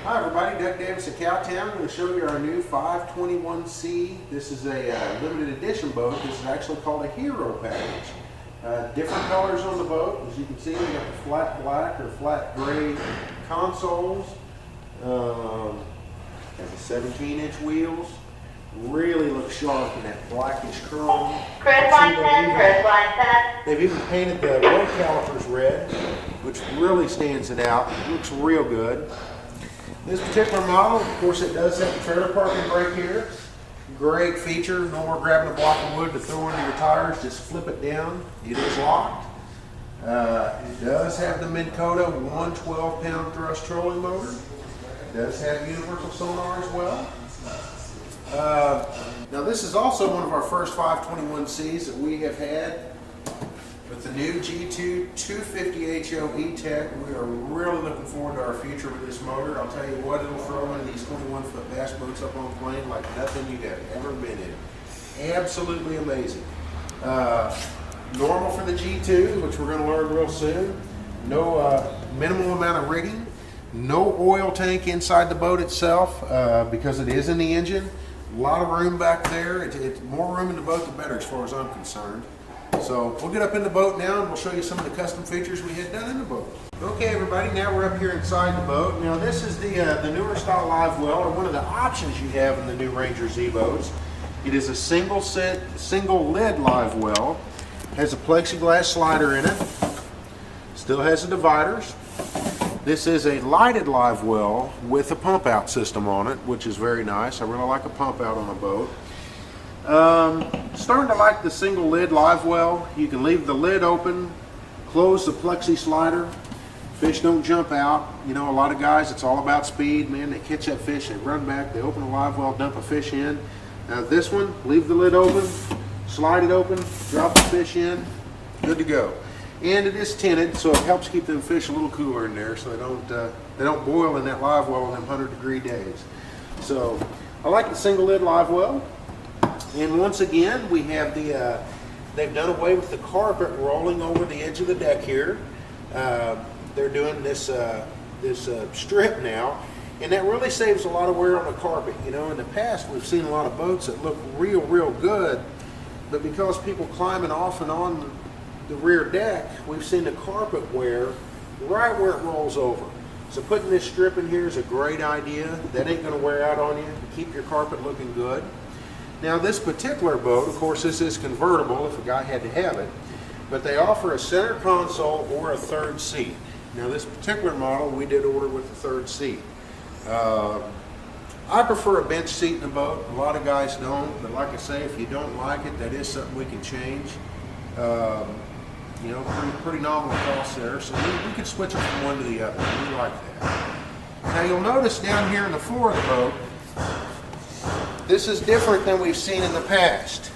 Hi everybody, Doug Davis at Cowtown. I'm going to show you our new 521C. This is a limited edition boat. This is actually called a Hero package. Different colors on the boat. As you can see, we got the flat black or flat gray consoles. Has a 17-inch wheels. Really looks sharp in that blackish chrome. They've even painted the road calipers red, which really stands it out. It looks real good. This particular model, of course, it does have the trailer parking brake here. Great feature. No more grabbing a block of wood to throw into your tires. Just flip it down. It is locked. It does have the Minn Kota 112-pound thrust trolling motor. It does have universal sonar as well. Now this is also one of our first 521Cs that we have had with the new G2 250HO E-Tech. We are really looking forward to our future with this motor. I'll tell you what, it'll throw one of these 21-foot bass boats up on a plane like nothing you have ever been in. Absolutely amazing. Normal for the G2, which we're going to learn real soon. No minimal amount of rigging. No oil tank inside the boat itself because it is in the engine. A lot of room back there. It's more room in the boat, the better as far as I'm concerned. So we'll get up in the boat now and we'll show you some of the custom features we had done in the boat. Okay everybody, now we're up here inside the boat. Now this is the newer style live well, or one of the options you have in the new Ranger Z boats. It is a single lid live well. Has a plexiglass slider in it. Still has the dividers. This is a lighted live well with a pump out system on it, which is very nice. I really like a pump out on a boat. Starting to like the single lid live well. You can leave the lid open, close the plexi slider. Fish don't jump out. You know, a lot of guys, it's all about speed. Man, they catch that fish, they run back, they open a live well, dump a fish in. Now this one, leave the lid open, slide it open, drop the fish in, good to go. And it is tinted, so it helps keep them fish a little cooler in there, so they don't boil in that live well in them 100-degree days. So I like the single lid live well. And once again, we have they've done away with the carpet rolling over the edge of the deck here. They're doing this strip now, and that really saves a lot of wear on the carpet. You know, in the past we've seen a lot of boats that look real good, but because people climbing off and on the rear deck, we've seen the carpet wear right where it rolls over. So putting this strip in here is a great idea. That ain't going to wear out on you. Keep your carpet looking good. Now this particular boat, of course this is convertible if a guy had to have it, but they offer a center console or a third seat. Now this particular model we did order with a third seat. I prefer a bench seat in the boat. A lot of guys don't, but like I say, if you don't like it, that is something we can change. You know, pretty nominal cost there, so we could switch it from one to the other. We like that. Now you'll notice down here in the floor of the boat, this is different than we've seen in the past.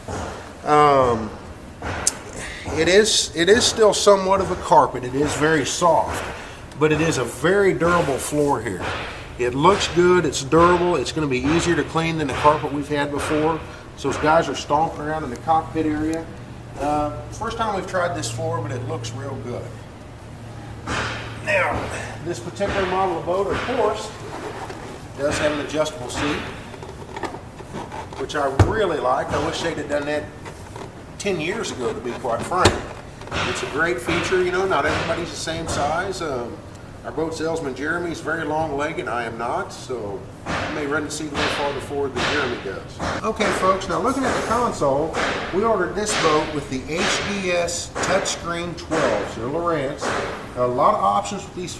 It is still somewhat of a carpet. It is very soft, but it is a very durable floor here. It looks good, it's durable, it's going to be easier to clean than the carpet we've had before. So as guys are stomping around in the cockpit area, first time we've tried this floor, but it looks real good. Now, this particular model of boat, of course, does have an adjustable seat, which I really like. I wish they'd have done that 10 years ago, to be quite frank. It's a great feature. You know, not everybody's the same size. Our boat salesman Jeremy's very long-legged. I am not, so I may run the seat a little farther forward than Jeremy does. Okay, folks. Now looking at the console, we ordered this boat with the HDS touchscreen 12, so Lowrance. A lot of options with these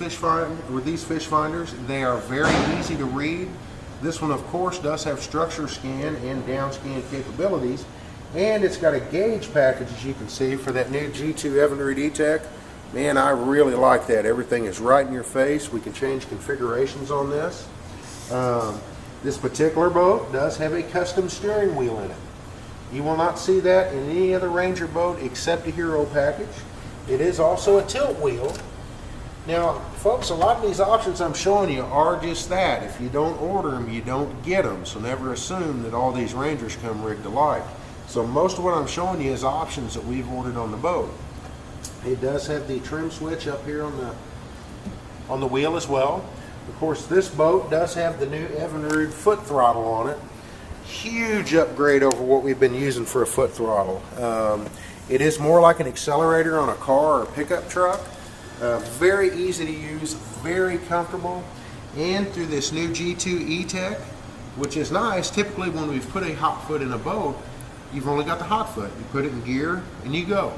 fish finders. They are very easy to read. This one, of course, does have structure scan and down scan capabilities, and it's got a gauge package, as you can see, for that new G2 Evinrude E-Tech. Man, I really like that. Everything is right in your face. We can change configurations on this. This particular boat does have a custom steering wheel in it. You will not see that in any other Ranger boat except a Hero package. It is also a tilt wheel. Now, folks, a lot of these options I'm showing you are just that. If you don't order them, you don't get them. So never assume that all these Rangers come rigged alike. So most of what I'm showing you is options that we've ordered on the boat. It does have the trim switch up here on the wheel as well. Of course, this boat does have the new Evinrude foot throttle on it. Huge upgrade over what we've been using for a foot throttle. It is more like an accelerator on a car or a pickup truck. Very easy to use, very comfortable. And through this new G2 E-Tech, which is nice. Typically when we've put a hot foot in a boat, you've only got the hot foot. You put it in gear and you go.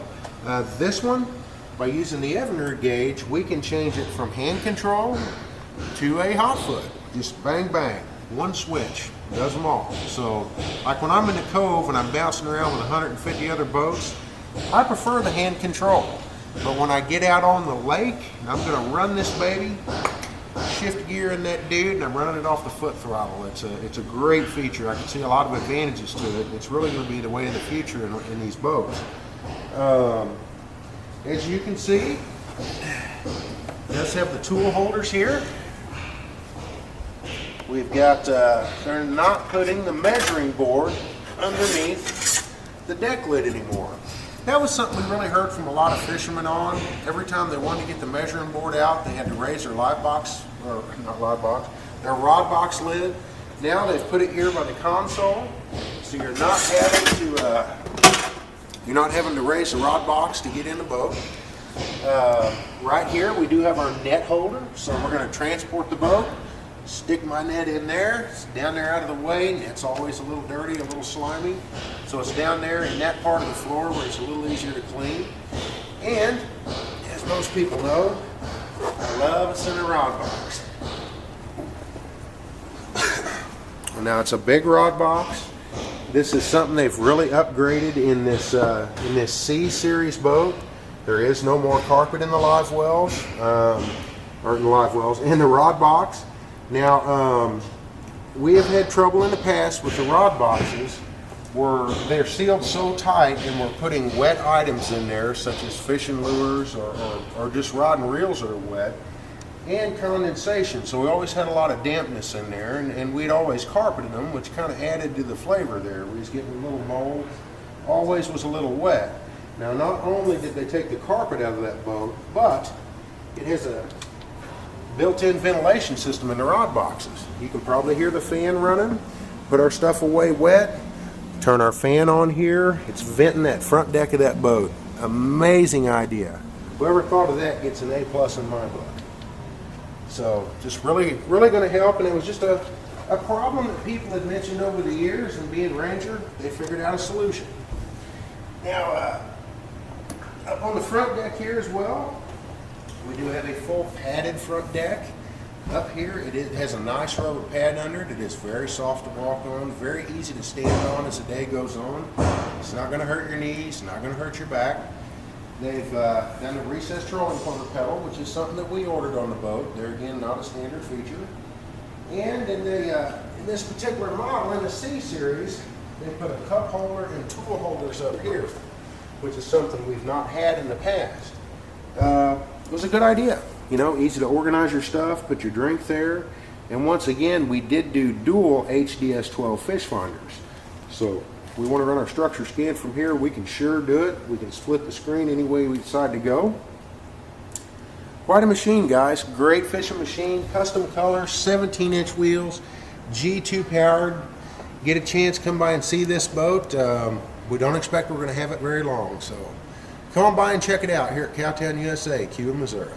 This one, by using the Evinrude gauge, we can change it from hand control to a hot foot. Just bang bang, one switch, does them all. So like when I'm in the cove and I'm bouncing around with 150 other boats, I prefer the hand control. But when I get out on the lake and I'm going to run this baby, shift gear in that dude, and I'm running it off the foot throttle. It's a great feature. I can see a lot of advantages to it. It's really going to be the way of the future in these boats. As you can see, it does have the tool holders here. We've got, they're not putting the measuring board underneath the deck lid anymore. That was something we really heard from a lot of fishermen on. Every time they wanted to get the measuring board out, they had to raise their live box, or not live box, their rod box lid. Now they've put it here by the console, so you're not having to raise the rod box to get in the boat. Right here we do have our net holder, so we're going to transport the boat. Stick my net in there. It's down there out of the way. Net's always a little dirty, a little slimy. So it's down there in that part of the floor where it's a little easier to clean. And, as most people know, I love a center rod box. Now it's a big rod box. This is something they've really upgraded in this C series boat. There is no more carpet in the live wells, in the rod box. Now, we have had trouble in the past with the rod boxes where they're sealed so tight and we're putting wet items in there, such as fishing lures or just rod and reels that are wet, and condensation. So we always had a lot of dampness in there, and we'd always carpeted them, which kind of added to the flavor there. We was getting a little mold, always was a little wet. Now, not only did they take the carpet out of that boat, but it has a built-in ventilation system in the rod boxes. You can probably hear the fan running. Put our stuff away wet, turn our fan on here. It's venting that front deck of that boat. Amazing idea. Whoever thought of that gets an A+ in my book. So just really going to help, and it was just a problem that people had mentioned over the years, and being Ranger, they figured out a solution. Now, up on the front deck here as well, we do have a full padded front deck. Up here, it has a nice rubber pad under it. It is very soft to walk on, very easy to stand on as the day goes on. It's not going to hurt your knees, not going to hurt your back. They've done a recessed trolling motor pedal, which is something that we ordered on the boat. They're, again, not a standard feature. And in this particular model, in the C series, they put a cup holder and tool holders up here, which is something we've not had in the past. It was a good idea. You know, easy to organize your stuff, put your drink there. And once again, we did do dual HDS 12 fish finders. So if we want to run our structure scan from here, we can sure do it. We can split the screen any way we decide to go. Quite a machine, guys. Great fishing machine, custom color, 17-inch wheels, G2 powered. Get a chance, come by and see this boat. We don't expect we're going to have it very long, so come on by and check it out here at Cowtown, USA, Cuba, Missouri.